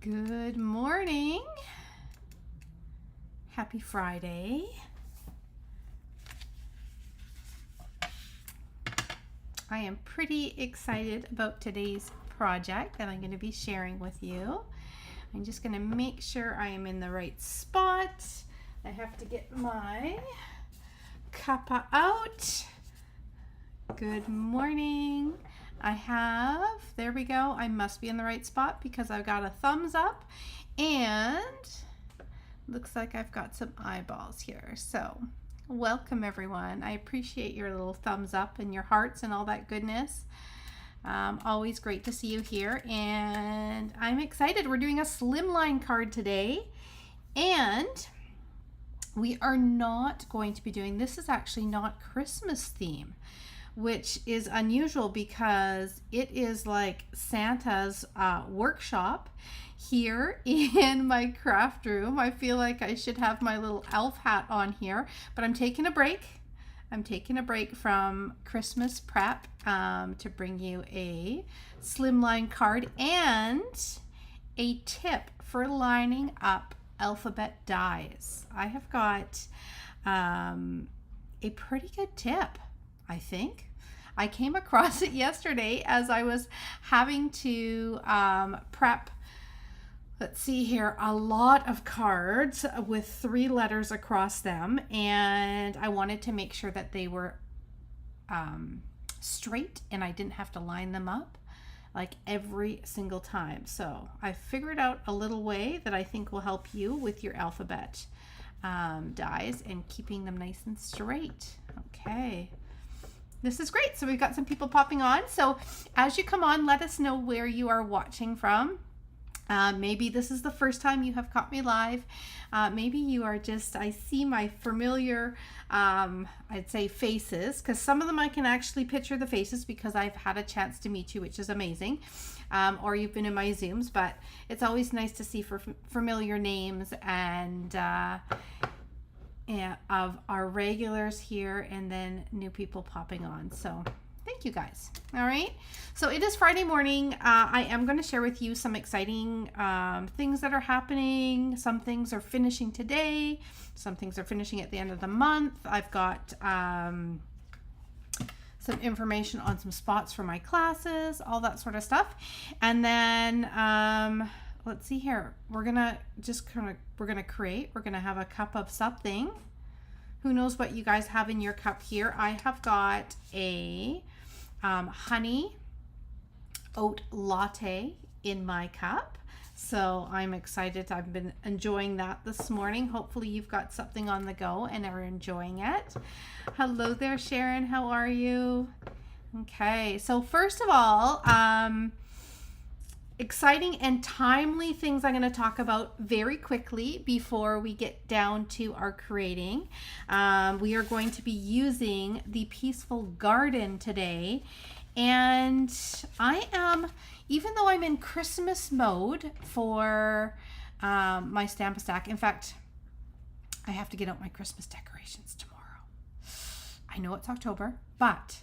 Good morning. Happy Friday. I am pretty excited about today's project that I'm going to be sharing with you. I'm just going to make sure I am in the right spot. I have to get my Cuppa out. Good morning. There we go. I must be in the right spot because I've got a thumbs up and looks like I've got some eyeballs here. So welcome everyone. I appreciate your little thumbs up and your hearts and all that goodness. Always great to see you here, and I'm excited. We're doing a Slimline card today, and we are not going to be doing, this is actually not Christmas theme, which is unusual because it is like Santa's workshop here in my craft room. I feel like I should have my little elf hat on here, but I'm taking a break. I'm taking a break from Christmas prep to bring you a Slimline card and a tip for lining up alphabet dies. I have got a pretty good tip, I think. I came across it yesterday as I was having to prep, let's see here, a lot of cards with 3 letters across them, and I wanted to make sure that they were straight and I didn't have to line them up like every single time. So I figured out a little way that I think will help you with your alphabet dies and keeping them nice and straight. Okay. This is great. So we've got some people popping on. So as you come on, let us know where you are watching from. Maybe this is the first time you have caught me live. Maybe you are just, I see my familiar, I'd say faces, because some of them I can actually picture the faces because I've had a chance to meet you, which is amazing. Or you've been in my Zooms, but it's always nice to see familiar names and of our regulars here and then new people popping on. So thank you guys. All right. So it is Friday morning. I am going to share with you some exciting things that are happening. Some things are finishing today. Some things are finishing at the end of the month. I've got some information on some spots for my classes, all that sort of stuff. And then let's see here. We're going to have a cup of something. Who knows what you guys have in your cup here? I have got a honey oat latte in my cup. So I'm excited. I've been enjoying that this morning. Hopefully you've got something on the go and are enjoying it. Hello there, Sharon. How are you? Okay. So first of all, exciting and timely things I'm going to talk about very quickly before we get down to our creating. We are going to be using the Peaceful Garden today, and I am, even though I'm in Christmas mode for my Stamp Stack, in fact, I have to get out my Christmas decorations tomorrow. I know it's October, but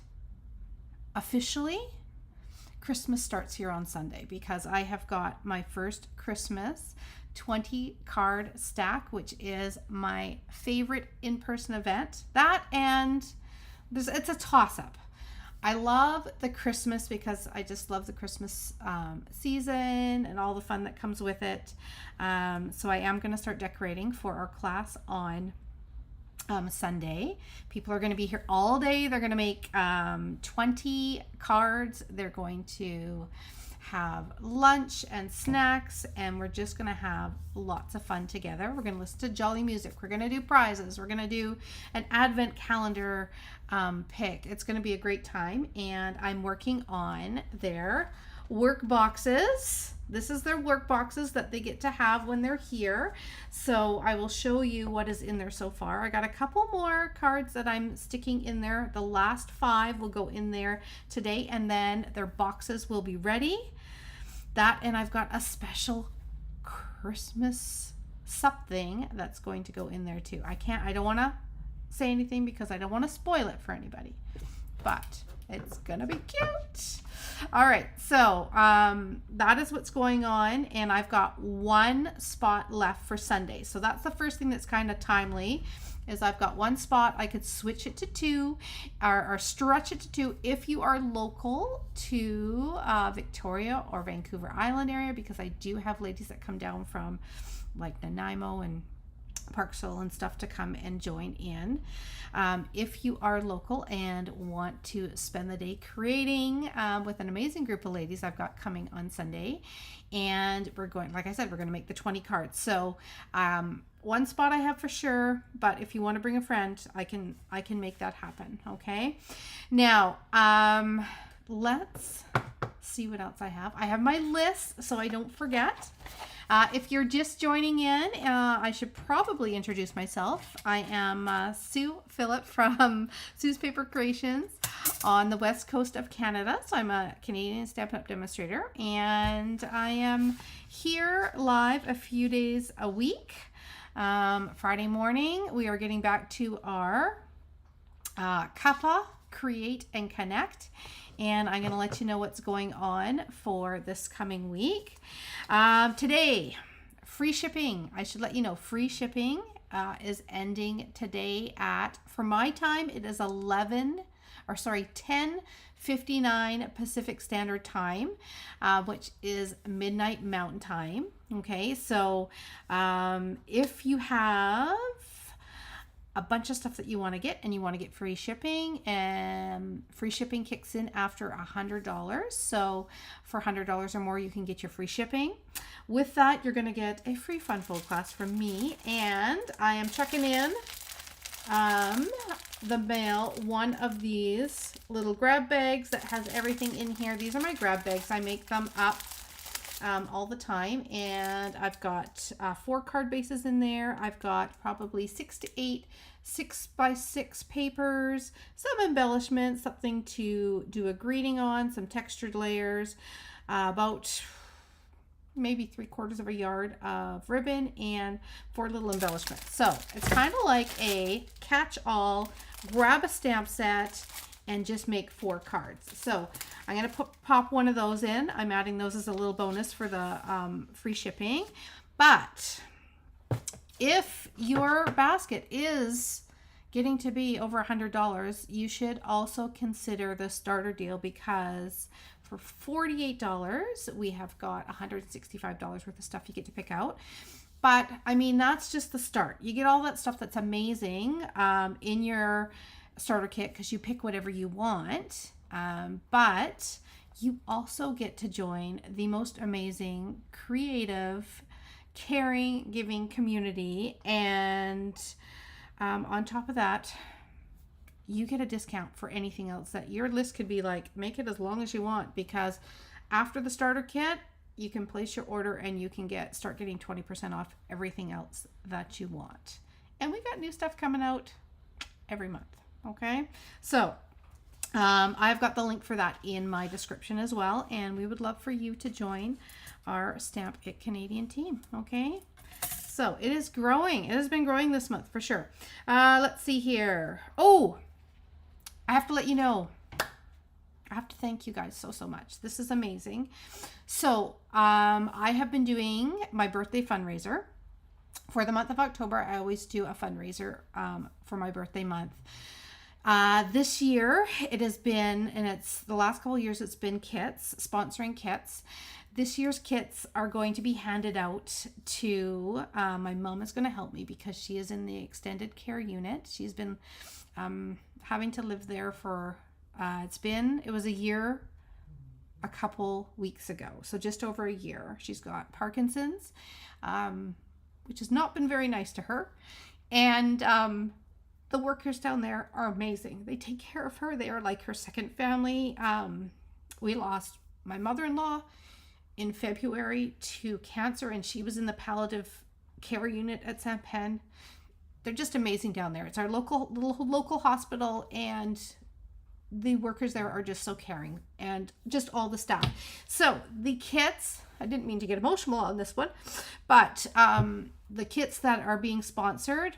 officially Christmas starts here on Sunday because I have got my first Christmas 20 card stack, which is my favorite in-person event. That and it's a toss-up. I love the Christmas because I just love the Christmas season and all the fun that comes with it. So I am going to start decorating for our class on Sunday. People are going to be here all day. They're going to make 20 cards. They're going to have lunch and snacks, and we're just going to have lots of fun together. We're going to listen to jolly music. We're going to do prizes. We're going to do an advent calendar pick. It's going to be a great time, and I'm working on their work boxes. This is their work boxes that they get to have when they're here. So I will show you what is in there so far. I got a couple more cards that I'm sticking in there. The last 5 will go in there today, and then their boxes will be ready. That, and I've got a special Christmas something that's going to go in there too. I don't want to say anything because I don't want to spoil it for anybody. but it's gonna be cute. All right, so that is what's going on, and I've got one spot left for Sunday. So that's the first thing that's kind of timely, is I've got one spot. I could switch it to 2 or stretch it to 2 if you are local to Victoria or Vancouver Island area, because I do have ladies that come down from like Nanaimo and Parksville and stuff to come and join in. If you are local and want to spend the day creating with an amazing group of ladies I've got coming on Sunday, and we're going, like I said, we're going to make the 20 cards. So one spot I have for sure, but if you want to bring a friend, I can make that happen. Okay. Now let's see what else I have. I have my list so I don't forget. If you're just joining in, I should probably introduce myself. I am Sue Phillip from Sue's Paper Creations on the west coast of Canada. So I'm a Canadian Stampin' Up! Demonstrator, and I am here live a few days a week. Friday morning, we are getting back to our Cuppa Create and Connect. And I'm going to let you know what's going on for this coming week. Today, free shipping. I should let you know, free shipping is ending today at, for my time, it is 10:59 Pacific Standard Time, which is midnight Mountain Time. Okay, so if you have a bunch of stuff that you want to get and you want to get free shipping, and free shipping kicks in after $100. So for $100 or more, you can get your free shipping. With that, you're going to get a free fun fold class from me, and I am checking in the mail one of these little grab bags that has everything in here. These are my grab bags. I make them up all the time, and I've got 4 card bases in there. I've got probably 6 to 8 6x6 papers, some embellishments, something to do a greeting on, some textured layers, about maybe 3/4 of a yard of ribbon, and 4 little embellishments. So it's kind of like a catch-all, grab a stamp set and just make 4 cards. So I'm going to pop one of those in. I'm adding those as a little bonus for the free shipping. But if your basket is getting to be over $100, you should also consider the starter deal, because for $48, we have got $165 worth of stuff you get to pick out. But I mean, that's just the start. You get all that stuff that's amazing in your starter kit, because you pick whatever you want, but you also get to join the most amazing, creative, caring, giving community, and on top of that, you get a discount for anything else that your list could be like. Make it as long as you want, because after the starter kit, you can place your order and you can start getting 20% off everything else that you want. And we got new stuff coming out every month. Okay, so I've got the link for that in my description as well, and we would love for you to join our Stamp It Canadian team. Okay, so it is growing. It has been growing this month for sure. Let's see here. Oh, I have to let you know, I have to thank you guys so much. This is amazing. So I have been doing my birthday fundraiser. For the month of October, I always do a fundraiser for my birthday month. This year it has been, and it's the last couple of years, it's been kits, sponsoring kits. This year's kits are going to be handed out to, my mom is going to help me because she is in the extended care unit. She's been having to live there for, it was a year, a couple weeks ago. So just over a year. She's got Parkinson's, which has not been very nice to her. And the workers down there are amazing. They take care of her. They are like her second family. We lost my mother-in-law in February to cancer, and she was in the palliative care unit at St. Pen. They're just amazing down there. It's our local hospital, and the workers there are just so caring, and just all the staff. So the kits, I didn't mean to get emotional on this one, but the kits that are being sponsored,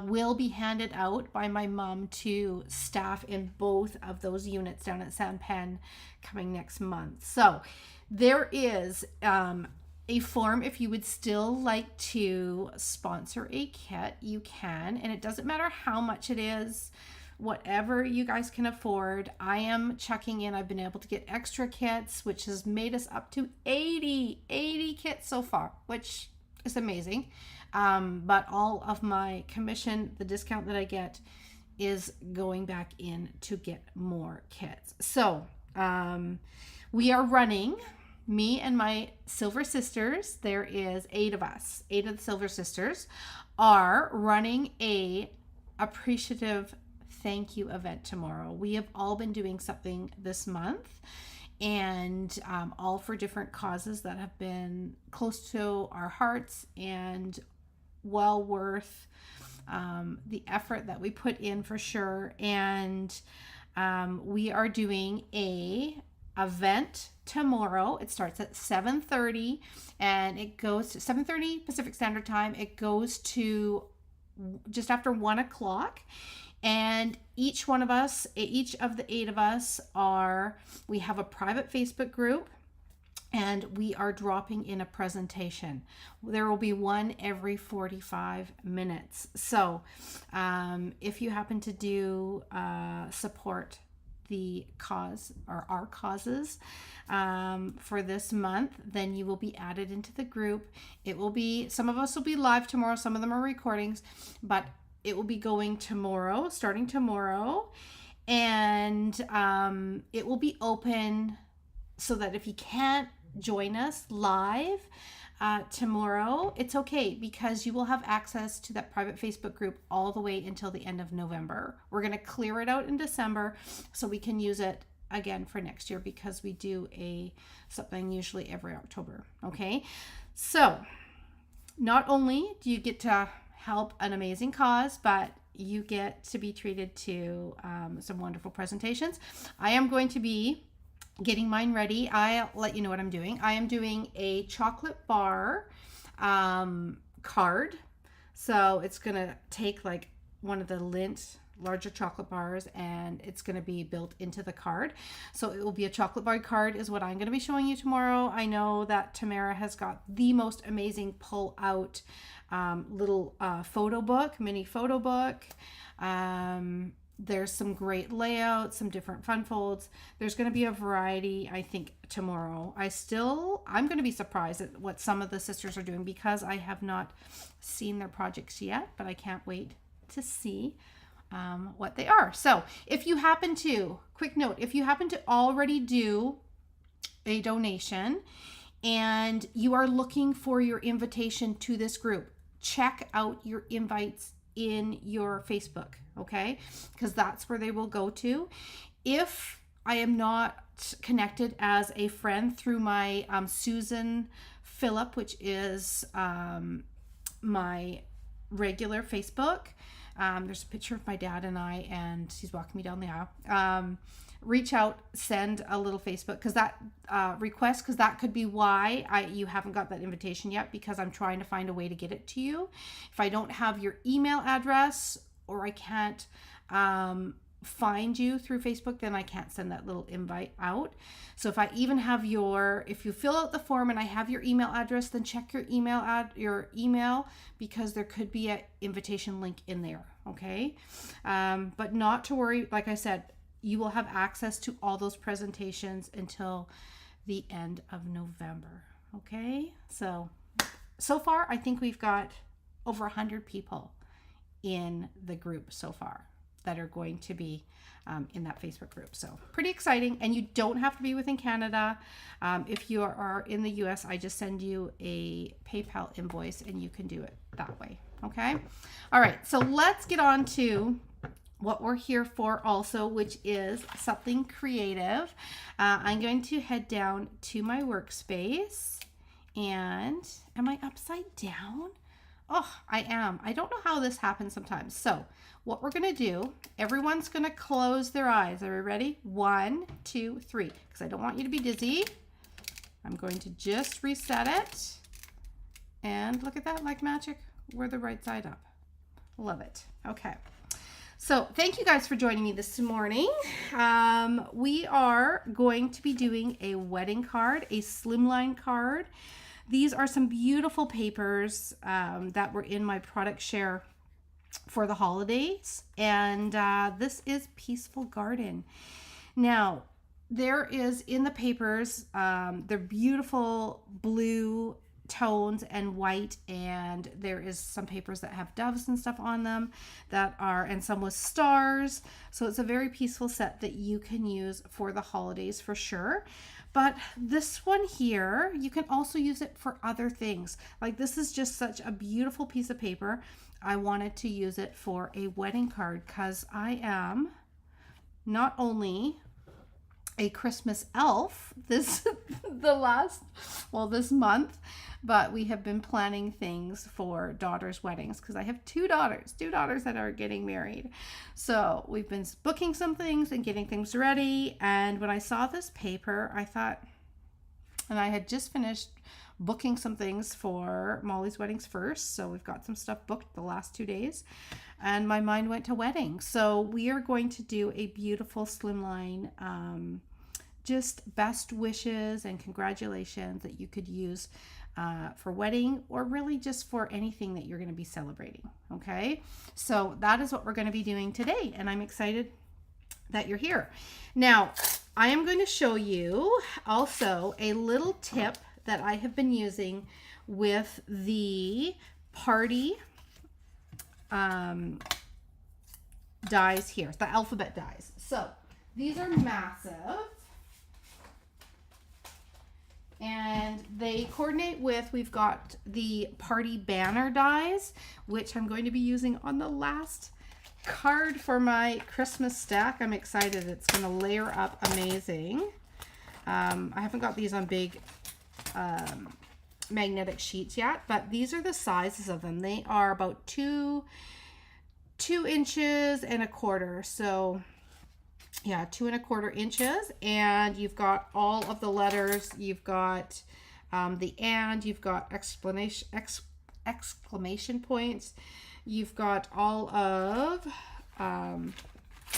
will be handed out by my mom to staff in both of those units down at San Pen coming next month. So there is a form if you would still like to sponsor a kit, you can, and it doesn't matter how much it is, whatever you guys can afford. I am checking in. I've been able to get extra kits, which has made us up to 80 kits so far, which is amazing. But all of my commission, the discount that I get, is going back in to get more kits. So we are running, me and my Silver Sisters, there is 8 of us, 8 of the Silver Sisters are running a appreciative thank you event tomorrow. We have all been doing something this month, and all for different causes that have been close to our hearts and well worth the effort that we put in for sure. And we are doing a event tomorrow. It starts at 7:30 and it goes to 7:30 Pacific Standard Time. It goes to just after 1 o'clock. And each one of us, each of the 8 of us we have a private Facebook group, and we are dropping in a presentation. There will be one every 45 minutes. So if you happen to do support the cause or our causes for this month, then you will be added into the group. It will be, some of us will be live tomorrow, some of them are recordings, but it will be going tomorrow, starting tomorrow, and it will be open so that if you can't join us live tomorrow, it's okay, because you will have access to that private Facebook group all the way until the end of November. We're going to clear it out in December so we can use it again for next year, because we do something usually every October. Okay, so not only do you get to help an amazing cause, but you get to be treated to some wonderful presentations. I am going to be getting mine ready. I'll let you know what I'm doing. I am doing a chocolate bar card. So it's going to take like one of the Lindt larger chocolate bars, and it's going to be built into the card. So it will be a chocolate bar card is what I'm going to be showing you tomorrow. I know that Tamara has got the most amazing pull out little photo book, mini photo book. There's some great layouts, some different fun folds. There's going to be a variety, I think, tomorrow. I'm going to be surprised at what some of the sisters are doing, because I have not seen their projects yet, but I can't wait to see what they are. So if you happen to, quick note, if you happen to already do a donation and you are looking for your invitation to this group, check out your invites in your Facebook, okay? Because that's where they will go to. If I am not connected as a friend through my Susan Phillip, which is my regular Facebook, there's a picture of my dad and I, and he's walking me down the aisle. Reach out, send a little Facebook, because that request, because that could be why you haven't got that invitation yet, because I'm trying to find a way to get it to you. If I don't have your email address, or I can't find you through Facebook, then I can't send that little invite out. So if I even have if you fill out the form and I have your email address, then check your email, because there could be an invitation link in there. Okay. But not to worry. Like I said, you will have access to all those presentations until the end of November. Okay. So far, I think we've got over 100 people in the group so far that are going to be in that Facebook group. So pretty exciting. And you don't have to be within Canada. If you are in the US, I just send you a PayPal invoice and you can do it that way. Okay. All right. So let's get on to what we're here for also, which is something creative. I'm going to head down to my workspace, and am I upside down? Oh, I am. I don't know how this happens sometimes. So what we're going to do, everyone's going to close their eyes. Are we ready? 1, 2, 3. Because I don't want you to be dizzy. I'm going to just reset it. And look at that, like magic. We're the right side up. Love it. Okay. So thank you guys for joining me this morning. We are going to be doing a wedding card, a Slimline card. These are some beautiful papers that were in my product share for the holidays. And this is Peaceful Garden. Now, there is in the papers, they're beautiful blue tones and white, and there is some papers that have doves and stuff on them and some with stars. So it's a very peaceful set that you can use for the holidays for sure. But this one here, you can also use it for other things. Like, this is just such a beautiful piece of paper. I wanted to use it for a wedding card because I am not only a Christmas elf this month, but we have been planning things for daughters' weddings because I have two daughters that are getting married. So we've been booking some things and getting things ready. And when I saw this paper, I thought, and I had just finished booking some things for Molly's weddings first. So we've got some stuff booked the last 2 days, and my mind went to weddings. So we are going to do a beautiful Slimline, just best wishes and congratulations that you could use for wedding, or really just for anything that you're going to be celebrating. Okay, so that is what we're going to be doing today, and I'm excited that you're here. Now, I am going to show you also a little tip that I have been using with the party dies here, the alphabet dies. So these are massive, and they coordinate with, we've got the party banner dies, which I'm going to be using on the last card for my Christmas stack. I'm excited. It's going to layer up amazing. I haven't got these on big magnetic sheets yet, but these are the sizes of them. They are about 2 inches and a quarter. So yeah, 2 1/4 inches, and you've got all of the letters. You've got the and, you've got exclamation points. You've got all of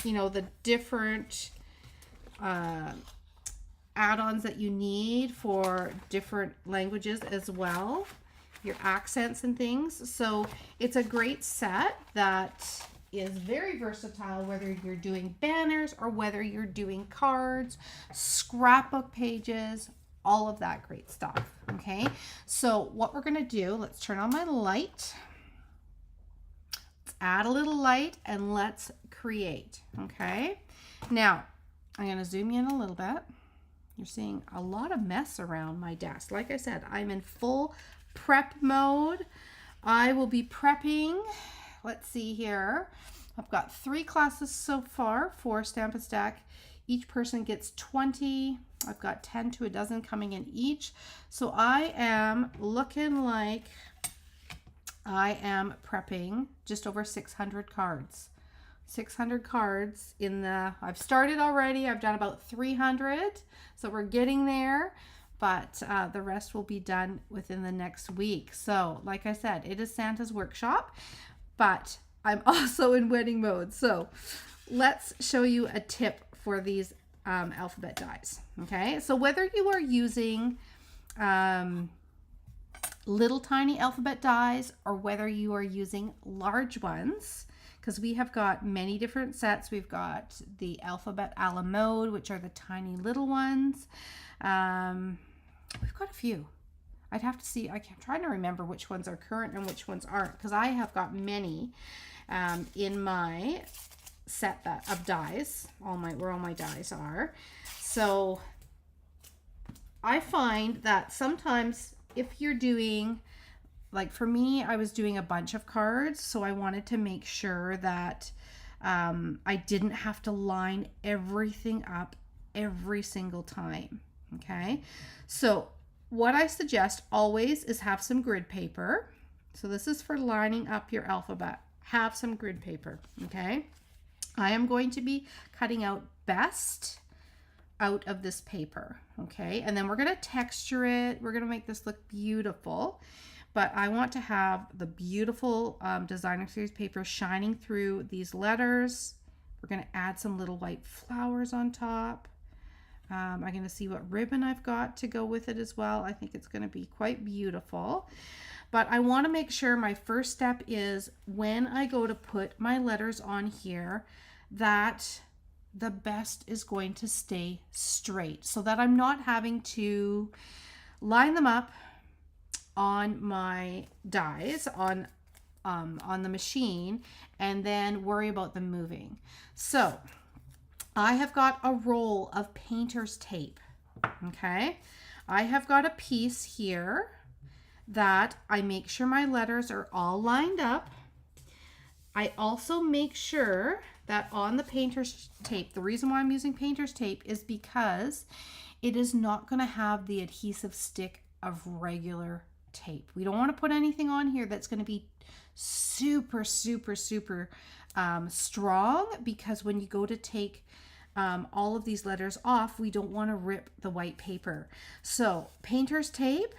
the different add-ons that you need for different languages as well, your accents and things. So it's a great set that is very versatile, whether you're doing banners or whether you're doing cards, scrapbook pages, all of that great stuff. Okay, so what we're going to do, let's turn on my light. Let's add a little light and let's create. Okay, now I'm going to zoom in a little bit. You're seeing a lot of mess around my desk. Like I said, I'm in full prep mode. I will be prepping. Let's see here. I've got 3 classes so far for Stamp and Stack. Each person gets 20. I've got 10 to a dozen coming in each. So I am looking like I am prepping just over 600 cards. 600 cards I've started already. I've done about 300. So we're getting there. But the rest will be done within the next week. So like I said, it is Santa's workshop, but I'm also in wedding mode. So let's show you a tip for these alphabet dies. Okay, so whether you are using little tiny alphabet dies or whether you are using large ones, because we have got many different sets. We've got the alphabet a la mode, which are the tiny little ones. We've got a few. I'd have to see. I'm trying to remember which ones are current and which ones aren't, because I have got many in my set of dies. Where all my dies are. So I find that sometimes if you're doing, like for me, I was doing a bunch of cards, so I wanted to make sure that I didn't have to line everything up every single time. Okay, so what I suggest always is have some grid paper. So this is for lining up your alphabet. Have some grid paper. Okay, I am going to be cutting out best out of this paper. Okay, and then we're going to texture it. We're going to make this look beautiful. but I want to have the beautiful designer series paper shining through these letters. We're going to add some little white flowers on top. I'm going to see what ribbon I've got to go with it as well. I think it's going to be quite beautiful. But I want to make sure my first step is when I go to put my letters on here that the best is going to stay straight so that I'm not having to line them up on my dies on the machine and then worry about them moving. So I have got a roll of painter's tape. Okay, I have got a piece here that I make sure my letters are all lined up. I also make sure that on the painter's tape, the reason why I'm using painter's tape is because it is not going to have the adhesive stick of regular tape. We don't want to put anything on here that's going to be super strong, because when you go to take all of these letters off, we don't want to rip the white paper. So painter's tape,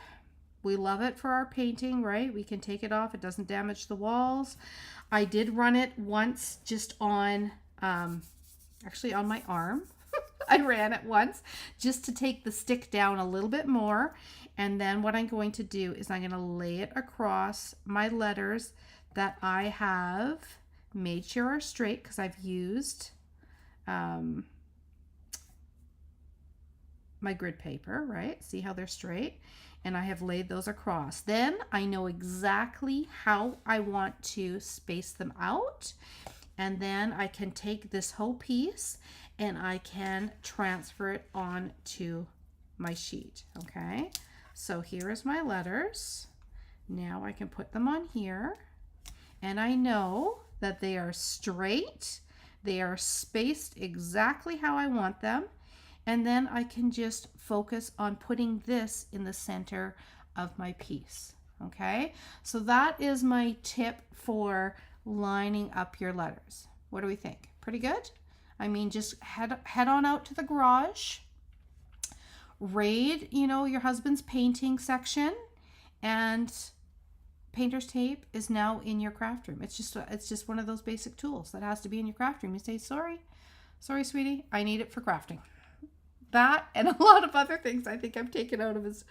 we love it for our painting, right? We can take it off. It doesn't damage the walls. I did run it once just on, actually on my arm. I ran it once just to take the stick down a little bit more. And then what I'm going to do is I'm going to lay it across my letters that I have made sure are straight, because I've used my grid paper, right? See how they're straight? And I have laid those across. Then I know exactly how I want to space them out. And then I can take this whole piece and I can transfer it onto my sheet, okay? So here is my letters. Now I can put them on here. And I know that they are straight. They are spaced exactly how I want them. And then I can just focus on putting this in the center of my piece, okay? So that is my tip for lining up your letters. What do we think? Pretty good? I mean, just head on out to the garage, raid, you know, your husband's painting section, and painter's tape is now in your craft room. It's just one of those basic tools that has to be in your craft room. You say, sorry, sweetie, I need it for crafting. That and a lot of other things I think I've taken out of his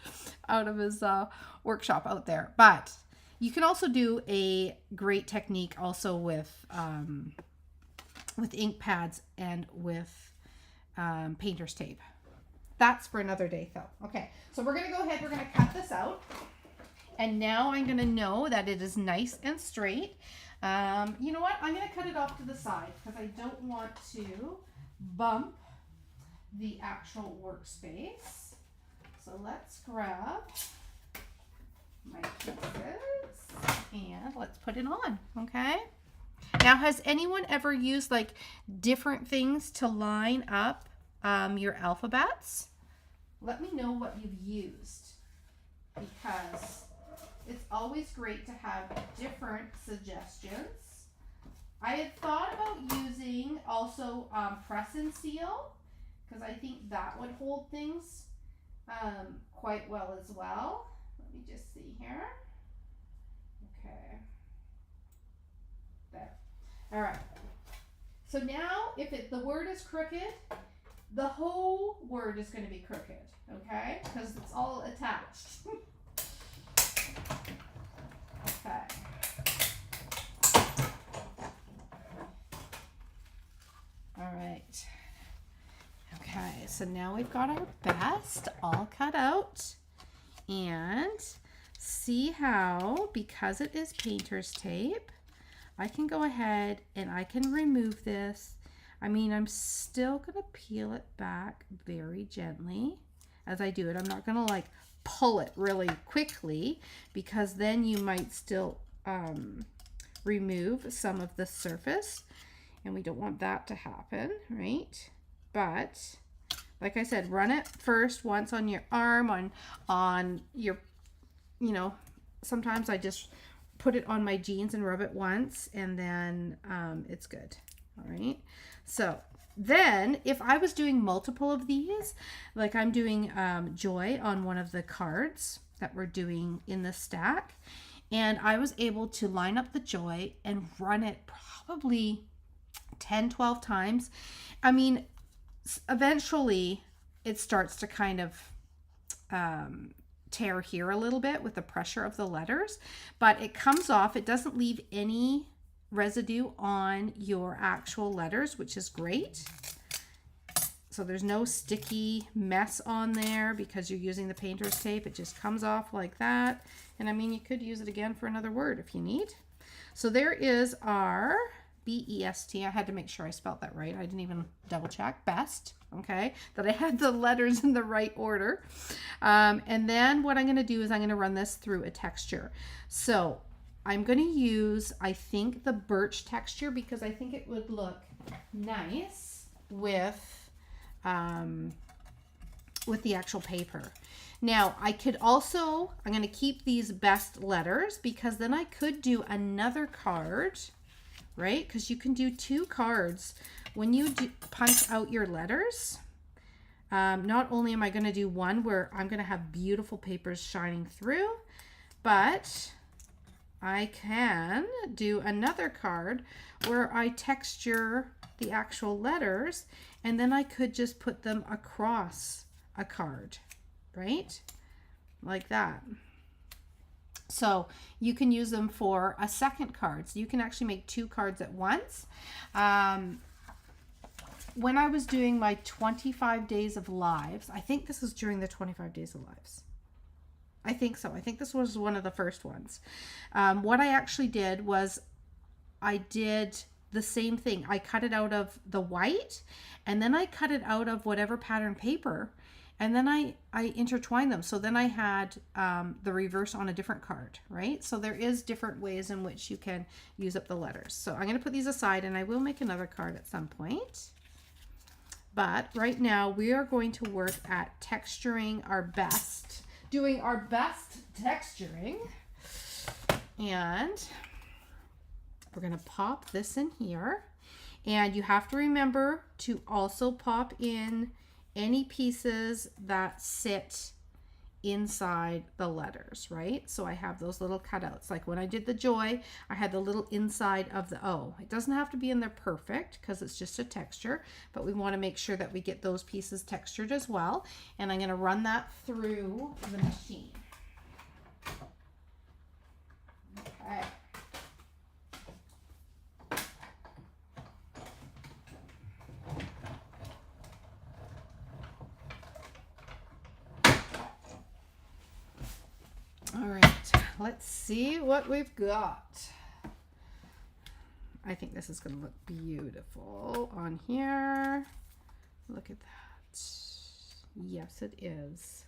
workshop out there. But you can also do a great technique also with ink pads and with painter's tape. That's for another day though. Okay, so we're gonna go ahead, we're gonna cut this out. And now I'm gonna know that it is nice and straight. You know what, I'm gonna cut it off to the side because I don't want to bump the actual workspace. So let's grab my pieces and let's put it on, okay? Now, has anyone ever used like different things to line up your alphabets? Let me know what you've used, because it's always great to have different suggestions. I had thought about using also press and seal, because I think that would hold things quite well as well. Let me just see here. Okay. There. All right. So now if the word is crooked, the whole word is going to be crooked, okay? Because it's all attached. Okay. All right. Okay, so now we've got our best all cut out, and see how, because it is painter's tape, I can go ahead and I can remove this. I mean, I'm still gonna peel it back very gently as I do it. I'm not gonna like pull it really quickly, because then you might still remove some of the surface, and we don't want that to happen, right? But like I said, run it first once on your arm, on your, you know, sometimes I just put it on my jeans and rub it once, and then it's good. All right. So then if I was doing multiple of these, like I'm doing joy on one of the cards, that we're doing in the stack. And I was able to line up the joy and run it probably 10, 12 times. I mean, eventually it starts to kind of tear here a little bit with the pressure of the letters, but it comes off. It doesn't leave any residue on your actual letters, which is great. So there's no sticky mess on there because you're using the painter's tape. It just comes off like that. And I mean, you could use it again for another word if you need. So there is our B-E-S-T. I had to make sure I spelled that right. I didn't even double check. Best, okay, that I had the letters in the right order. And then what I'm going to do is I'm going to run this through a texture. So I'm going to use, I think, the birch texture because I think it would look nice with the actual paper. Now I could also, I'm going to keep these best letters because then I could do another card, right? Because you can do 2 cards when you punch out your letters. Not only am I going to do one where I'm going to have beautiful papers shining through, but I can do another card where I texture the actual letters, and then I could just put them across a card, right? Like that. So you can use them for a second card. So you can actually make 2 cards at once. When I was doing my 25 days of lives, I think this was during the 25 days of lives. I think so. I think this was one of the first ones. What I actually did was I did the same thing. I cut it out of the white, and then I cut it out of whatever pattern paper, and then I intertwined them. So then I had the reverse on a different card, right? So there is different ways in which you can use up the letters. So I'm going to put these aside, and I will make another card at some point. But right now we are going to work at texturing our best, doing our best texturing. And we're going to pop this in here. And you have to remember to also pop in any pieces that sit inside the letters, right? So I have those little cutouts. Like when I did the joy, I had the little inside of the O. It doesn't have to be in there perfect because it's just a texture, but we want to make sure that we get those pieces textured as well. And I'm going to run that through the machine. Okay. All right, let's see what we've got. I think this is going to look beautiful on here. Look at that. Yes, it is.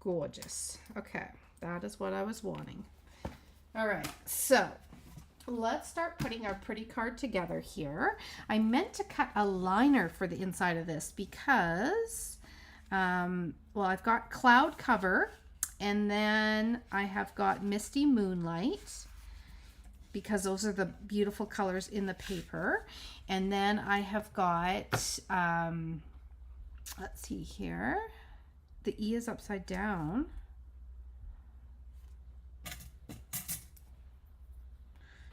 Gorgeous. Okay, that is what I was wanting. All right, so let's start putting our pretty card together here. I meant to cut a liner for the inside of this because, well, I've got cloud cover. And then I have got Misty Moonlight because those are the beautiful colors in the paper. And then I have got, let's see here. The E is upside down.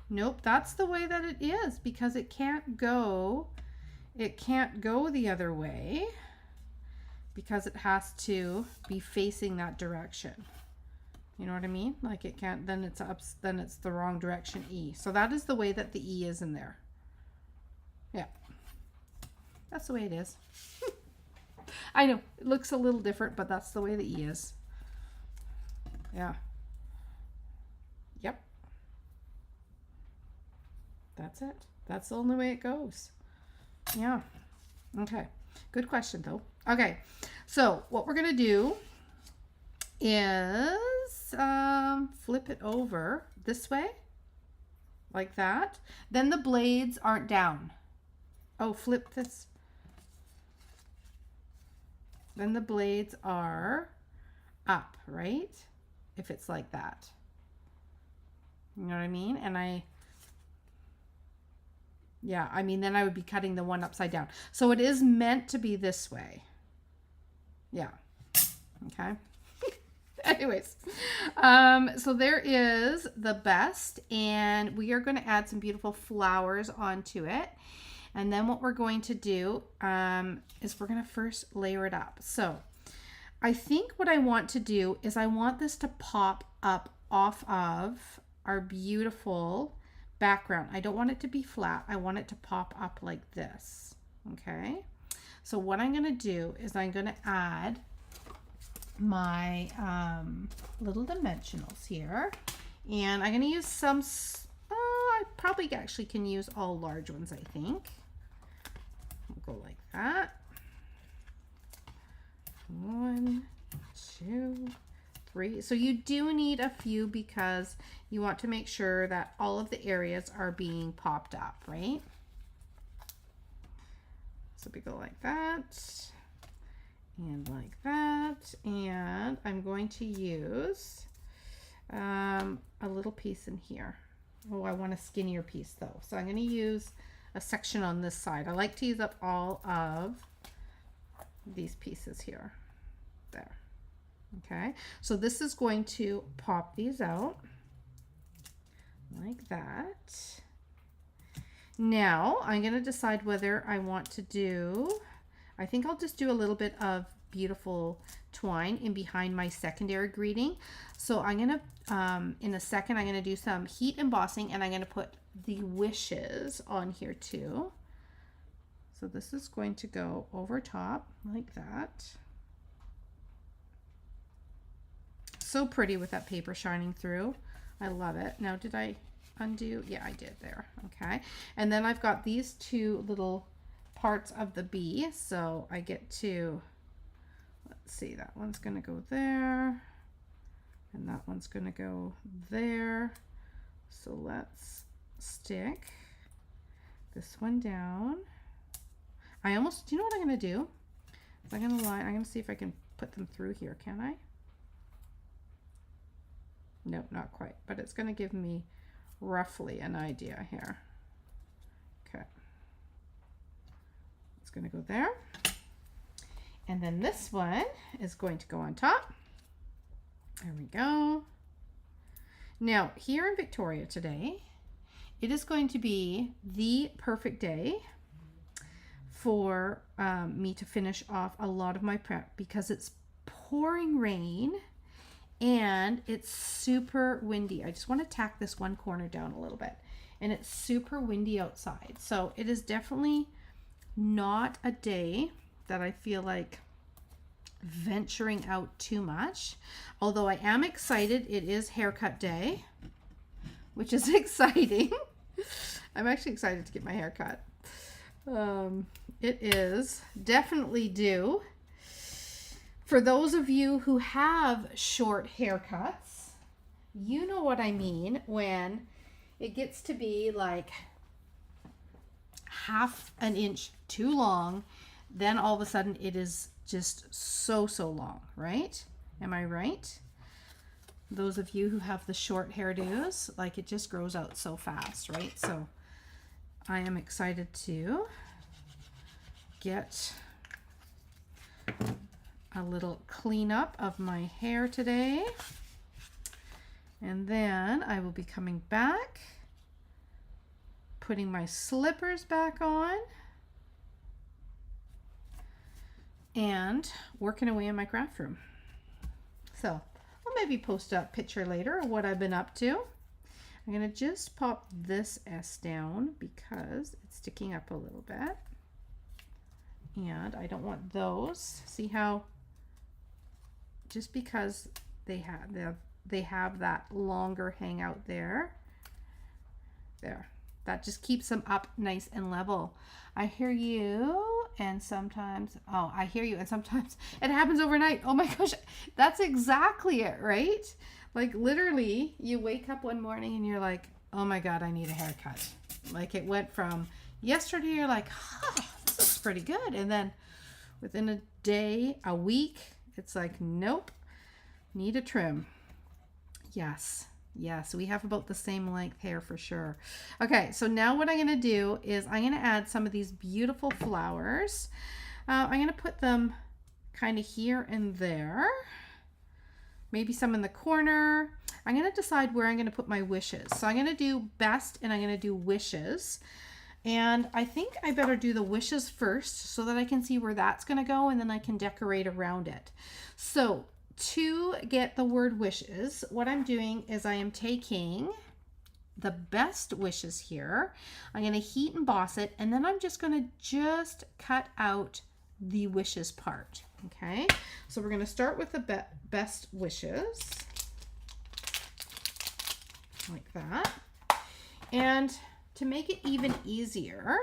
Nope, that's the way that it is because it can't go the other way, because it has to be facing that direction. You know what I mean? Like it can't, then it's up, then it's the wrong direction E. So that is the way that the E is in there. Yeah. That's the way it is. I know, it looks a little different, but that's the way the E is. Yeah. Yep. That's it. That's the only way it goes. Yeah. Okay. Good question though. Okay, so what we're going to do is flip it over this way, like that. Then the blades aren't down. Oh, flip this. Then the blades are up, right? If it's like that. You know what I mean? And yeah, I mean, then I would be cutting the one upside down. So it is meant to be this way. Yeah. Okay. Anyways, so there is the best, and we are going to add some beautiful flowers onto it. And then what we're going to do is we're going to first layer it up. So I think what I want to do is I want this to pop up off of our beautiful background. I don't want it to be flat. I want it to pop up like this. Okay. So what I'm going to do is I'm going to add my little dimensionals here, and I'm going to use some, I probably actually can use all large ones, I think. We'll go like that. 1, 2, 3. So you do need a few because you want to make sure that all of the areas are being popped up, right? So we go like that and like that, and I'm going to use a little piece in here. Oh, I want a skinnier piece though, so I'm going to use a section on this side. I like to use up all of these pieces here. There. Okay, so this is going to pop these out like that. Now I'm going to decide whether I want to do, I think I'll just do a little bit of beautiful twine in behind my secondary greeting. So I'm going to, in a second, I'm going to do some heat embossing, and I'm going to put the wishes on here too. So this is going to go over top like that. So pretty with that paper shining through. I love it. Now, did I undo? Yeah, I did there. Okay. And then I've got these two little parts of the bee. So I get to, let's see, that one's going to go there. And that one's going to go there. So let's stick this one down. I almost, do you know what I'm going to do? I'm going to see if I can put them through here. Can I? Nope, not quite, but it's going to give me roughly an idea here. Okay. It's going to go there. And then this one is going to go on top. There we go. Now, here in Victoria today, it is going to be the perfect day for me to finish off a lot of my prep because it's pouring rain and it's super windy. I just want to tack this one corner down a little bit, and it's super windy outside. So it is definitely not a day that I feel like venturing out too much, although I am excited. It is haircut day, which is exciting. I'm actually excited to get my hair cut. It is definitely due. For those of you who have short haircuts, you know what I mean when it gets to be like half an inch too long, then all of a sudden it is just so long, right? Am I right? Those of you who have the short hairdos, like it just grows out so fast, right? So I am excited to get a little cleanup of my hair today, and then I will be coming back, putting my slippers back on, and working away in my craft room. So I'll maybe post a picture later of what I've been up to. I'm going to just pop this S down because it's sticking up a little bit, and I don't want those. See how just because they have that longer hangout there, that just keeps them up nice and level. I hear you, and sometimes, oh, I hear you, and sometimes it happens overnight. Oh my gosh, that's exactly it, right? Like literally, you wake up one morning and you're like, oh my God, I need a haircut. Like it went from yesterday, you're like, this looks pretty good. And then within a day, a week, it's like, nope, need a trim. Yes, we have about the same length hair for sure. Okay, so now what I'm going to do is I'm going to add some of these beautiful flowers. I'm going to put them kind of here and there. maybe some in the corner. I'm going to decide where I'm going to put my wishes. So I'm going to do best and I'm going to do wishes. And I think I better do the wishes first so that I can see where that's going to go and then I can decorate around it. So to get the word wishes, what I'm doing is I am taking the best wishes here. I'm going to heat emboss it and then I'm just going to cut out the wishes part. Okay, so we're going to start with the best wishes like that. And to make it even easier,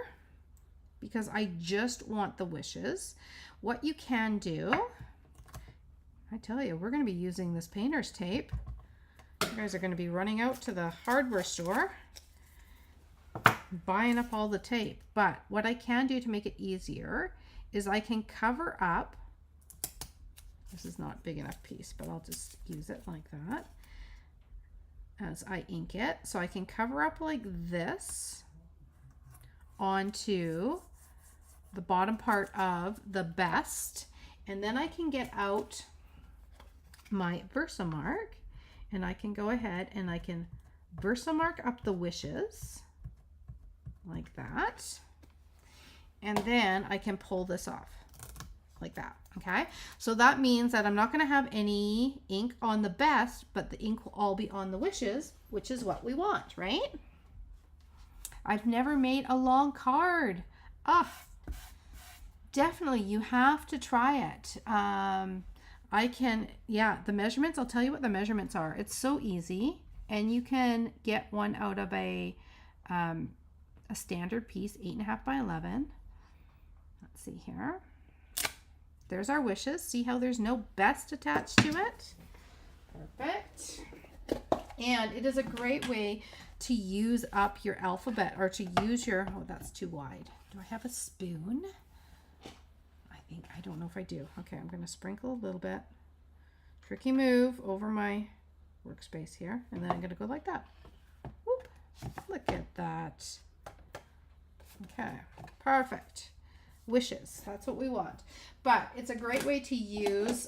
because I just want the wishes, what you can do, I tell you, we're going to be using this painter's tape. You guys are going to be running out to the hardware store buying up all the tape. But what I can do to make it easier is I can cover up, this is not a big enough piece, but I'll just use it like that as I ink it. So I can cover up like this onto the bottom part of the best, and then I can get out my Versamark and I can go ahead and I can Versamark up the wishes like that, and then I can pull this off like that. Okay, so that means that I'm not going to have any ink on the best, but the ink will all be on the wishes, which is what we want, right? I've never made a long card. Definitely you have to try it. I can, yeah, the measurements, I'll tell you what the measurements are. It's so easy, and you can get one out of a standard piece, 8.5 by 11. Let's see here. There's our wishes. See how there's no best attached to it? Perfect. And it is a great way to use up your alphabet, or to use your, oh, that's too wide. Do I have a spoon? I don't know if I do. Okay, I'm going to sprinkle a little bit. Tricky move over my workspace here. And then I'm going to go like that. Whoop. Look at that. Okay, perfect. Wishes, that's what we want. But it's a great way to use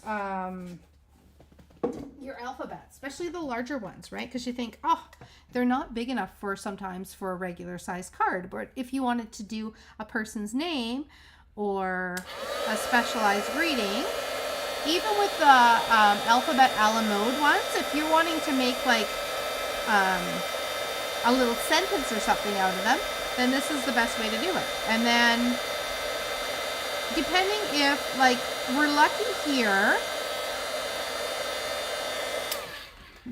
your alphabet, especially the larger ones, right? Because you think, oh, they're not big enough for sometimes for a regular size card. But if you wanted to do a person's name or a specialized reading, even with the alphabet a la mode ones, if you're wanting to make like a little sentence or something out of them, then this is the best way to do it. And then depending if, like, we're lucky here,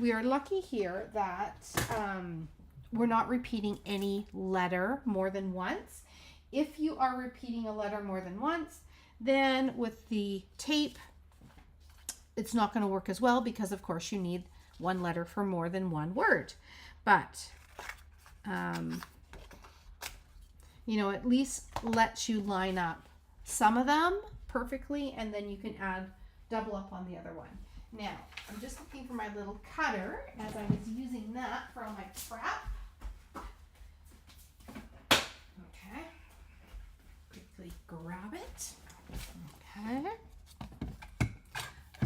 we are lucky here that we're not repeating any letter more than once. If you are repeating a letter more than once, then with the tape, it's not going to work as well, because of course you need one letter for more than one word. But you know, at least lets you line up some of them perfectly, and then you can add double up on the other one. Now, I'm just looking for my little cutter as I was using that for all my prep. Okay. Quickly grab it. Okay.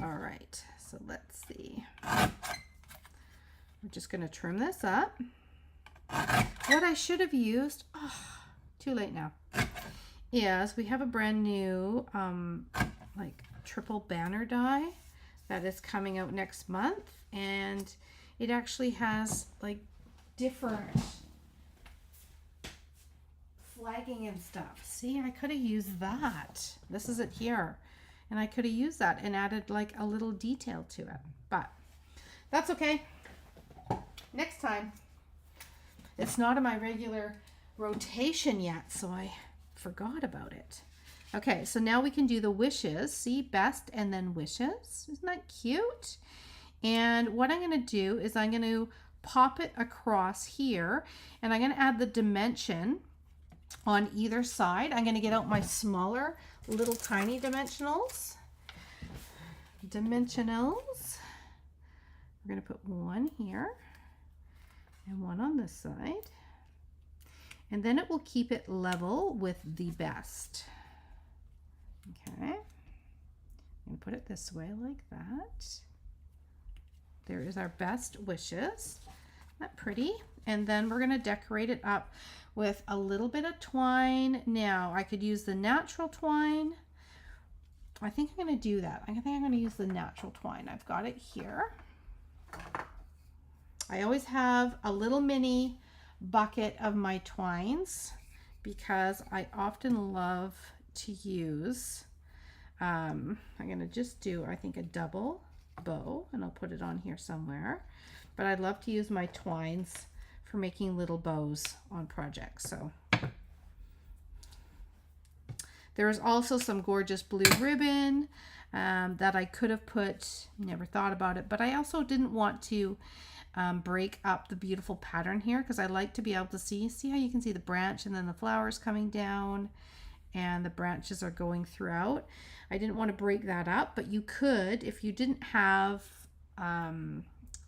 All right, so let's see. We're just going to trim this up. What I should have used, oh, too late now, is we have a brand new like triple banner die that is coming out next month, and it actually has like different flagging and stuff. See, I could have used that. This is it here, and I could have used that and added like a little detail to it, but that's okay. Next time. It's not in my regular rotation yet, so I forgot about it. Okay, so now we can do the wishes. See, best and then wishes. Isn't that cute? And what I'm going to do is I'm going to pop it across here, and I'm going to add the dimension on either side. I'm going to get out my smaller little tiny dimensionals. We're going to put one here and one on this side, and then it will keep it level with the best. Okay, I'm going to put it this way like that. there is our best wishes. Isn't that pretty? And then we're going to decorate it up with a little bit of twine. Now, I could use the natural twine. I think I'm going to do that. I think I'm going to use the natural twine. I've got it here. I always have a little mini bucket of my twines because I often love to use, I'm going to just do, I think, a double bow, and I'll put it on here somewhere. But I love to use my twines for making little bows on projects. So there's also some gorgeous blue ribbon that I could have put, never thought about it, but I also didn't want to break up the beautiful pattern here because I like to be able to see how you can see the branch and then the flowers coming down and the branches are going throughout. I didn't want to break that up, but you could, if you didn't have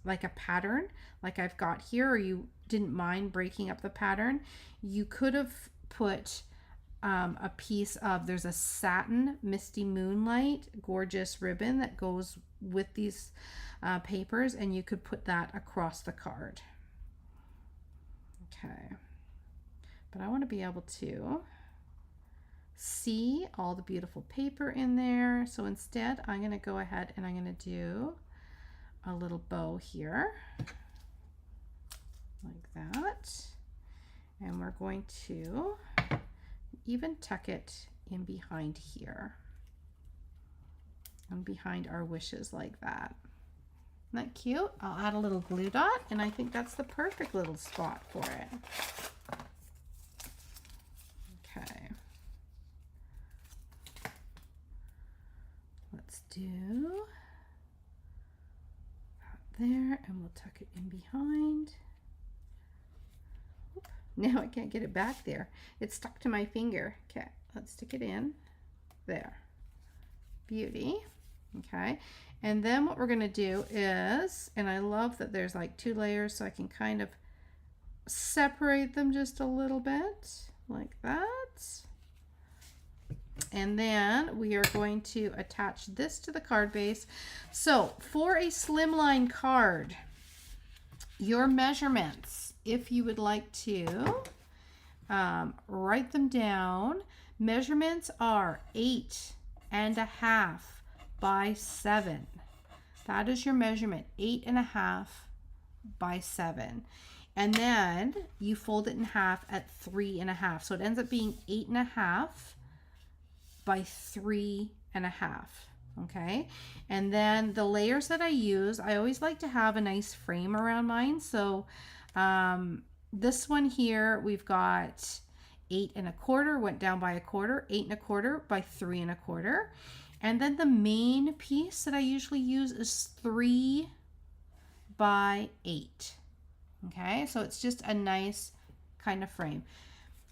like a pattern like I've got here, or you didn't mind breaking up the pattern, you could have put a piece of, there's a satin Misty Moonlight gorgeous ribbon that goes with these papers, and you could put that across the card. Okay, but I want to be able to see all the beautiful paper in there, so instead I'm going to go ahead and I'm going to do a little bow here like that, and we're going to even tuck it in behind here and behind our wishes like that. Isn't that cute? I'll add a little glue dot, and I think that's the perfect little spot for it. Okay, let's do that there, and we'll tuck it in behind. Now I can't get it back there. It's stuck to my finger. Okay, let's stick it in there. Beauty. Okay, and then what we're going to do is, and I love that there's like 2 layers, so I can kind of separate them just a little bit like that. And then we are going to attach this to the card base. So for a slimline card, your measurements, if you would like to write them down, measurements are 8.5 by 7. That is your measurement, 8.5 by 7. And then you fold it in half at 3.5. So it ends up being 8.5 by 3.5. Okay, and then the layers that I use, I always like to have a nice frame around mine. So this one here, we've got 8.25, went down by a quarter, 8.25 by 3.25. And then the main piece that I usually use is 3 by 8. Okay, so it's just a nice kind of frame.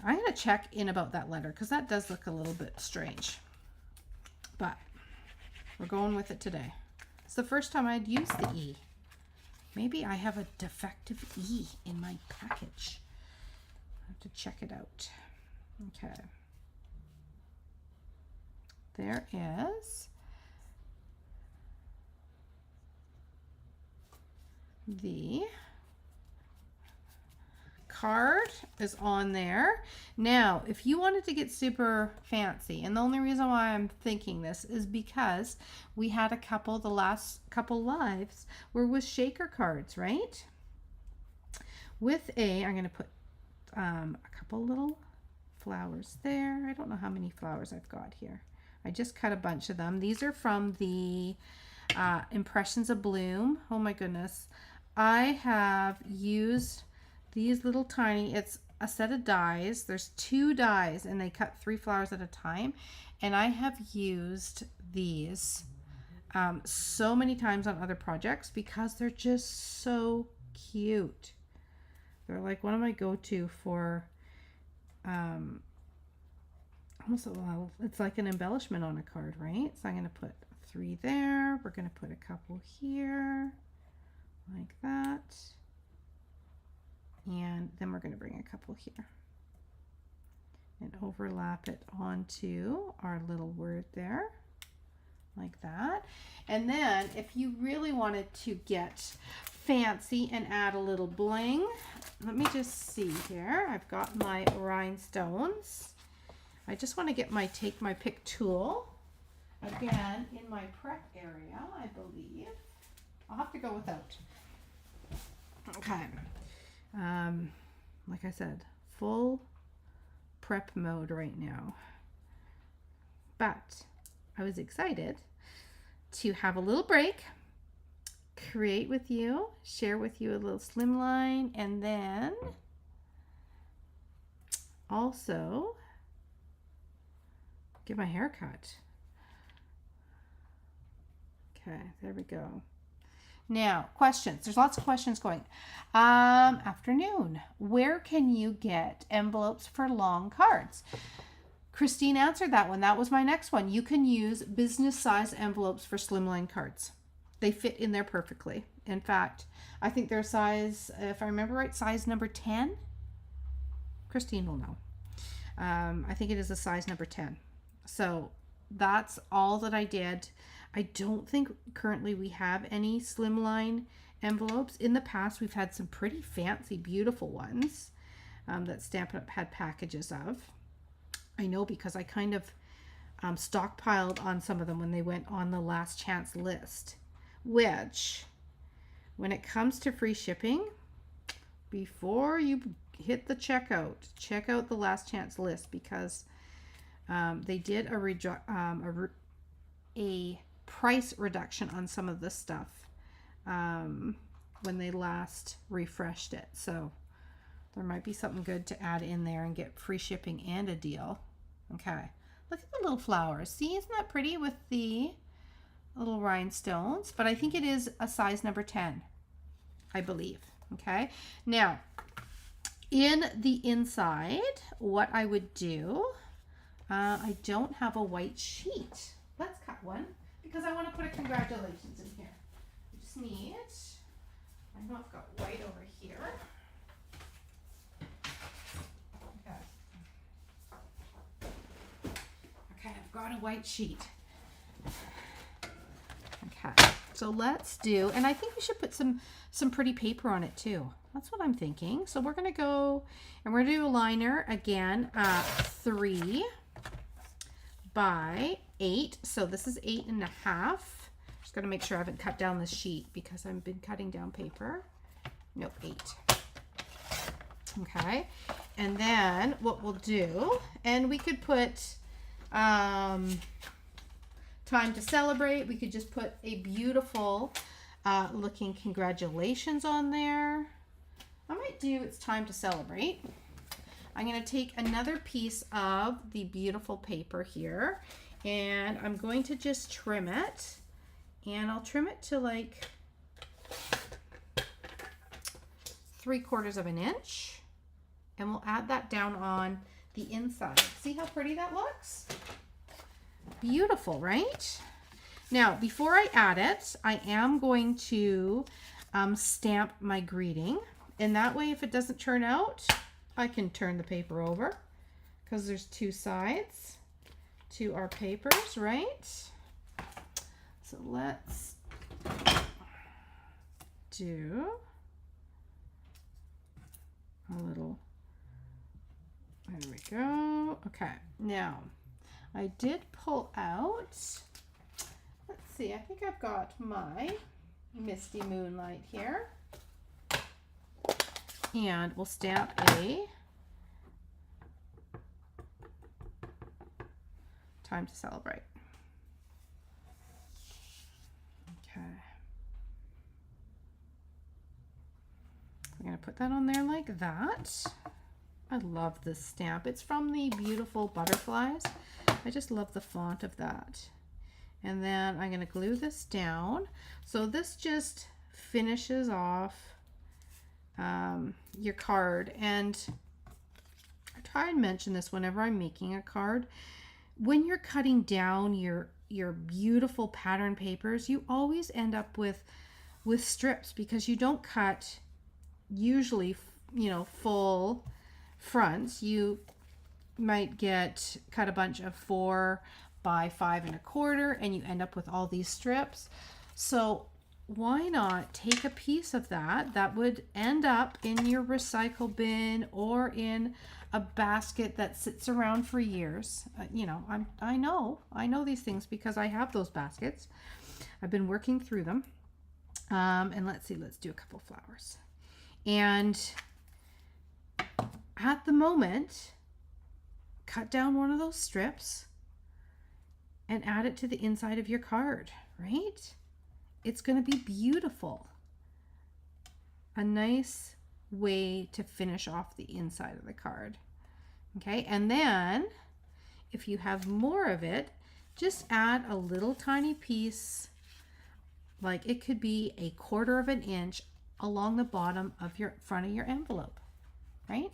I'm going to check in about that letter because that does look a little bit strange, but we're going with it today. It's the first time I'd used the E. Maybe I have a defective E in my package. I have to check it out. Okay. There is the card is on there. Now, if you wanted to get super fancy, and the only reason why I'm thinking this is because we had a couple, the last couple lives were with shaker cards, right? With I'm going to put a couple little flowers there. I don't know how many flowers I've got here. I just cut a bunch of them. These are from the Impressions of Bloom. Oh my goodness. I have used these little tiny, it's a set of dies. There's 2 dies and they cut 3 flowers at a time. And I have used these so many times on other projects because they're just so cute. They're like one of my go-to for almost, well, it's like an embellishment on a card, right? So I'm going to put 3 there. We're going to put a couple here like that. And then we're going to bring a couple here and overlap it onto our little word there like that. And then if you really wanted to get fancy and add a little bling, let me just see here. I've got my rhinestones. I just want to get take my pick tool again in my prep area, I believe. I'll have to go without. Okay. Like I said, full prep mode right now. But I was excited to have a little break, create with you, share with you a little slimline, and then also get my hair cut. Okay, there we go. Now, questions. There's lots of questions going. Afternoon. Where can you get envelopes for long cards? Christine answered that one. That was my next one. You can use business size envelopes for slimline cards. They fit in there perfectly. In fact, I think they're size, if I remember right, size number 10. Christine will know. I think it is a size number 10. So that's all that I did. I don't think currently we have any slimline envelopes. In the past, we've had some pretty fancy, beautiful ones that Stampin' Up! Had packages of. I know because I kind of stockpiled on some of them when they went on the last chance list, which when it comes to free shipping, before you hit the checkout, check out the last chance list, because they did a price reduction on some of this stuff when they last refreshed it. So there might be something good to add in there and get free shipping and a deal. Okay, look at the little flowers. See, isn't that pretty with the little rhinestones? But I think it is a size number 10, I believe. Okay, now in the inside, what I would do, I don't have a white sheet. Let's cut one because I want to put a congratulations in here. I just need, I know I've got white over here. Okay, I've got a white sheet. Okay, so let's do, and I think we should put some pretty paper on it too. That's what I'm thinking. So we're going to go and we're going to do a liner again, 3 by 8. So this is 8.5. Just got to make sure I haven't cut down the sheet because I've been cutting down paper. Nope, 8. Okay, and then what we'll do, and we could put time to celebrate. We could just put a beautiful looking congratulations on there. I might do it's time to celebrate. I'm going to take another piece of the beautiful paper here, and I'm going to just trim it, and I'll trim it to like 3/4 of an inch, and we'll add that down on the inside. See how pretty that looks? Beautiful, right? Now, before I add it, I am going to stamp my greeting. And that way, if it doesn't turn out, I can turn the paper over because there's 2 sides to our papers, right? So let's do a little, there we go. Okay, now I did pull out, let's see, I think I've got my Misty Moonlight here. And we'll stamp a time to celebrate. Okay. I'm going to put that on there like that. I love this stamp. It's from the Beautiful Butterflies. I just love the font of that. And then I'm going to glue this down. So this just finishes off your card. And I try and mention this whenever I'm making a card. When you're cutting down your beautiful pattern papers, you always end up with strips because you don't cut usually, you know, full fronts. You might cut a bunch of 4 by 5 1/4, and you end up with all these strips. So why not take a piece of that would end up in your recycle bin or in a basket that sits around for years. You know, I know these things because I have those baskets. I've been working through them. And let's see, let's do a couple flowers. And at the moment, cut down one of those strips and add it to the inside of your card, right? It's going to be beautiful. A nice way to finish off the inside of the card. Okay, and then if you have more of it, just add a little tiny piece, like it could be 1/4 of an inch along the bottom of your front of your envelope, right?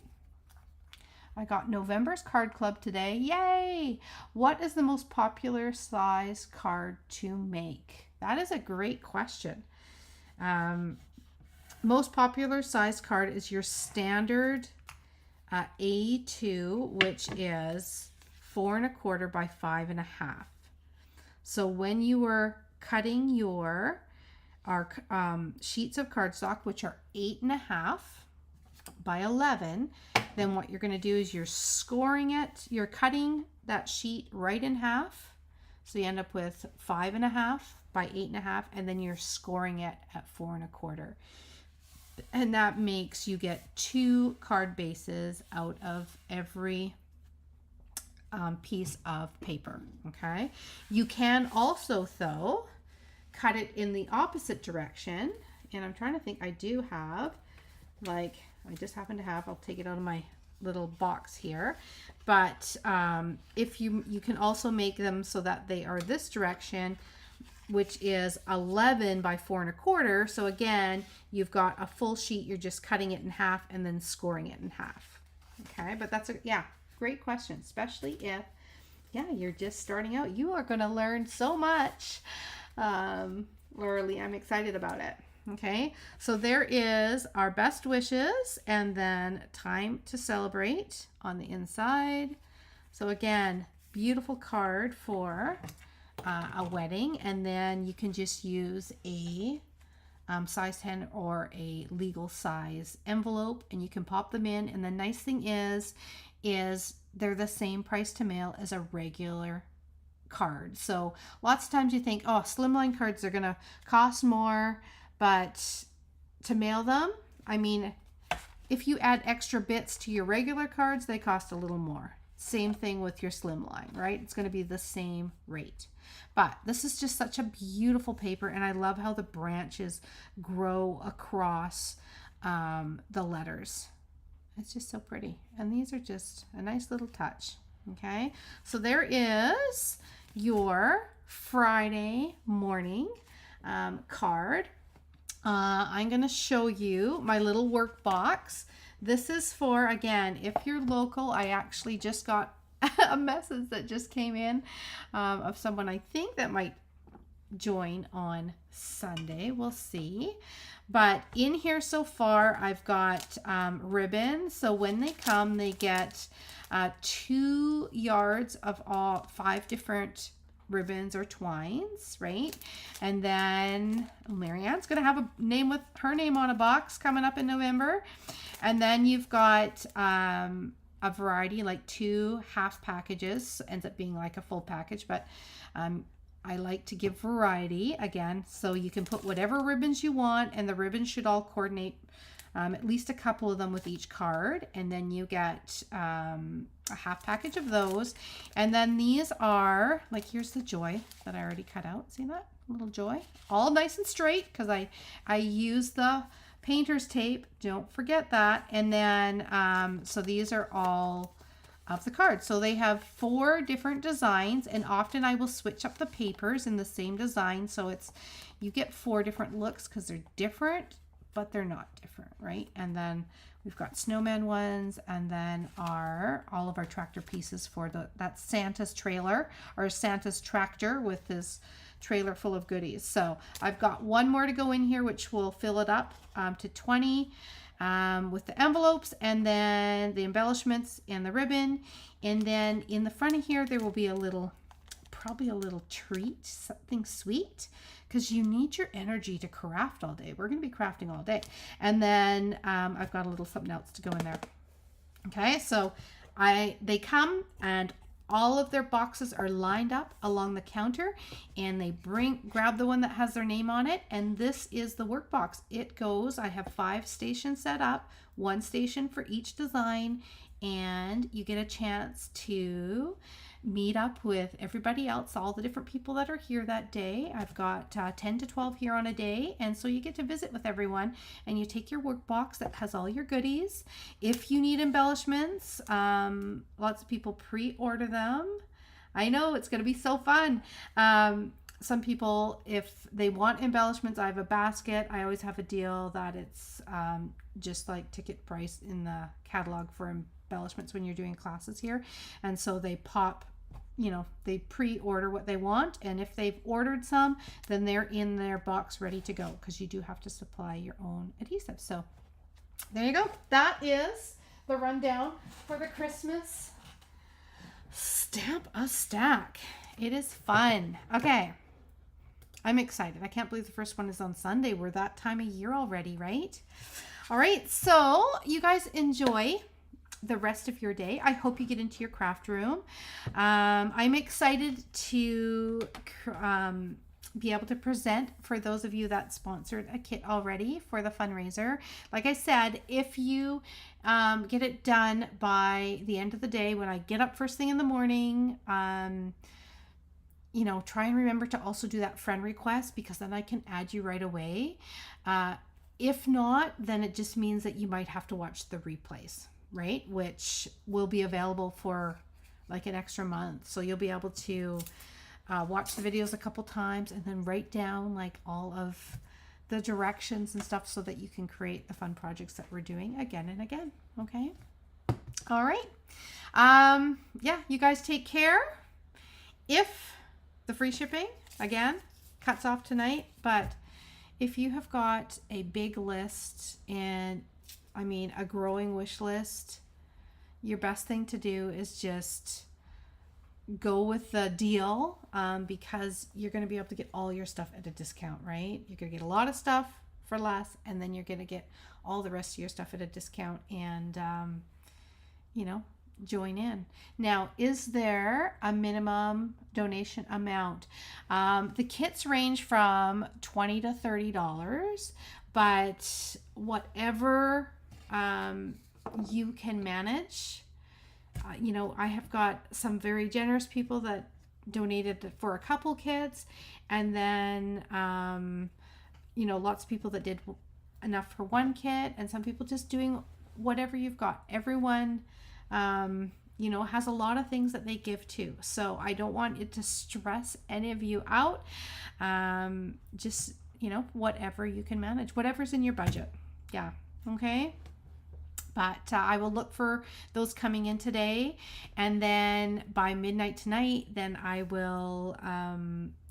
I got November's card club today. Yay! What is the most popular size card to make? That is a great question. Most popular size card is your standard A2, which is 4 1/4 by 5 1/2. So when you were cutting our sheets of cardstock, which are 8 1/2 by 11, then what you're going to do is you're scoring it. You're cutting that sheet right in half. So you end up with 5 1/2 by 8 1/2, and then you're scoring it at 4 1/4. And that makes you get 2 card bases out of every piece of paper. Okay. You can also, though, cut it in the opposite direction. And I'm trying to think, I do have, like, I just happen to have, I'll take it out of my little box here. But if you can also make them so that they are this direction, which is 11 by 4 1/4. So again, you've got a full sheet, you're just cutting it in half and then scoring it in half. Okay, but that's great question, especially if, you're just starting out. You are going to learn so much. Literally, I'm excited about it. Okay, so there is our best wishes and then time to celebrate on the inside. So again, beautiful card for a wedding, and then you can just use a size 10 or a legal size envelope, and you can pop them in. And the nice thing is they're the same price to mail as a regular card. So lots of times you think, oh, Slimline cards are gonna cost more, but to mail them, I mean, if you add extra bits to your regular cards, they cost a little more. Same thing with your Slimline, right? It's going to be the same rate. But this is just such a beautiful paper, and I love how the branches grow across the letters. It's just so pretty. And these are just a nice little touch. Okay, so there is your Friday morning card. I'm going to show you my little work box. This is for, again, if you're local. I actually just got a message that just came in of someone I think that might join on Sunday. We'll see. But in here so far, I've got ribbons. So when they come, they get 2 yards of all 5 different ribbons or twines, right? And then Marianne's gonna have a name with her name on a box coming up in November. And then you've got a variety, like 2 half packages, ends up being like a full package, but I like to give variety again, so you can put whatever ribbons you want, and the ribbons should all coordinate, at least a couple of them with each card. And then you get a half package of those. And then these are, like, here's the joy that I already cut out. See that little joy? All nice and straight, because I use the painter's tape. Don't forget that. And then, so these are all of the cards. So they have 4 different designs, and often I will switch up the papers in the same design. So it's, you get 4 different looks because they're different, but they're not different, right? And then we've got snowman ones, and then all of our tractor pieces for that's Santa's trailer, or Santa's tractor with this trailer full of goodies. So I've got 1 more to go in here, which will fill it up to 20 with the envelopes, and then the embellishments and the ribbon. And then in the front of here, there will be a little probably a little treat, something sweet, because you need your energy to craft all day. We're going to be crafting all day. And then I've got a little something else to go in there. Okay, so they come and all of their boxes are lined up along the counter, and they grab the one that has their name on it, and this is the workbox. It goes, I have 5 stations set up, 1 station for each design, and you get a chance to meet up with everybody else, all the different people that are here that day. I've got 10 to 12 here on a day, and so you get to visit with everyone, and you take your workbox that has all your goodies. If you need embellishments, lots of people pre-order them. I know, it's going to be so fun. Some people, if they want embellishments, I have a basket. I always have a deal that it's just like ticket price in the catalog for embellishments when you're doing classes here, and so they pop, they pre-order what they want, and if they've ordered some, then they're in their box ready to go, because you do have to supply your own adhesive. So there you go. That is the rundown for the Christmas Stamp a Stack. It is fun. Okay, I'm excited. I can't believe the first one is on Sunday. We're that time of year already, right? All right, so you guys enjoy the rest of your day. I hope you get into your craft room. I'm excited to be able to present for those of you that sponsored a kit already for the fundraiser. Like I said, if you get it done by the end of the day, when I get up first thing in the morning, try and remember to also do that friend request, because then I can add you right away. If not, then it just means that you might have to watch the replays, right? Which will be available for like an extra month. So you'll be able to watch the videos a couple times and then write down like all of the directions and stuff so that you can create the fun projects that we're doing again and again. Okay. All right. Yeah, you guys take care. If the free shipping again cuts off tonight, but if you have got a big list, and a growing wish list, your best thing to do is just go with the deal, because you're going to be able to get all your stuff at a discount, right? You're going to get a lot of stuff for less, and then you're going to get all the rest of your stuff at a discount, and join in. Now, is there a minimum donation amount? The kits range from $20 to $30, but whatever you can manage. I have got some very generous people that donated for a couple kits, and then lots of people that did enough for 1 kit, and some people just doing whatever you've got. Everyone has a lot of things that they give to, so I don't want it to stress any of you out. Just whatever you can manage, whatever's in your budget. Yeah. Okay. But I will look for those coming in today, and then by midnight tonight, then I will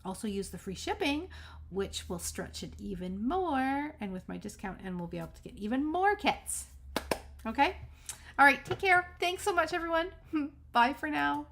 also use the free shipping, which will stretch it even more, and with my discount, and we'll be able to get even more kits. Okay. All right. Take care. Thanks so much, everyone. Bye for now.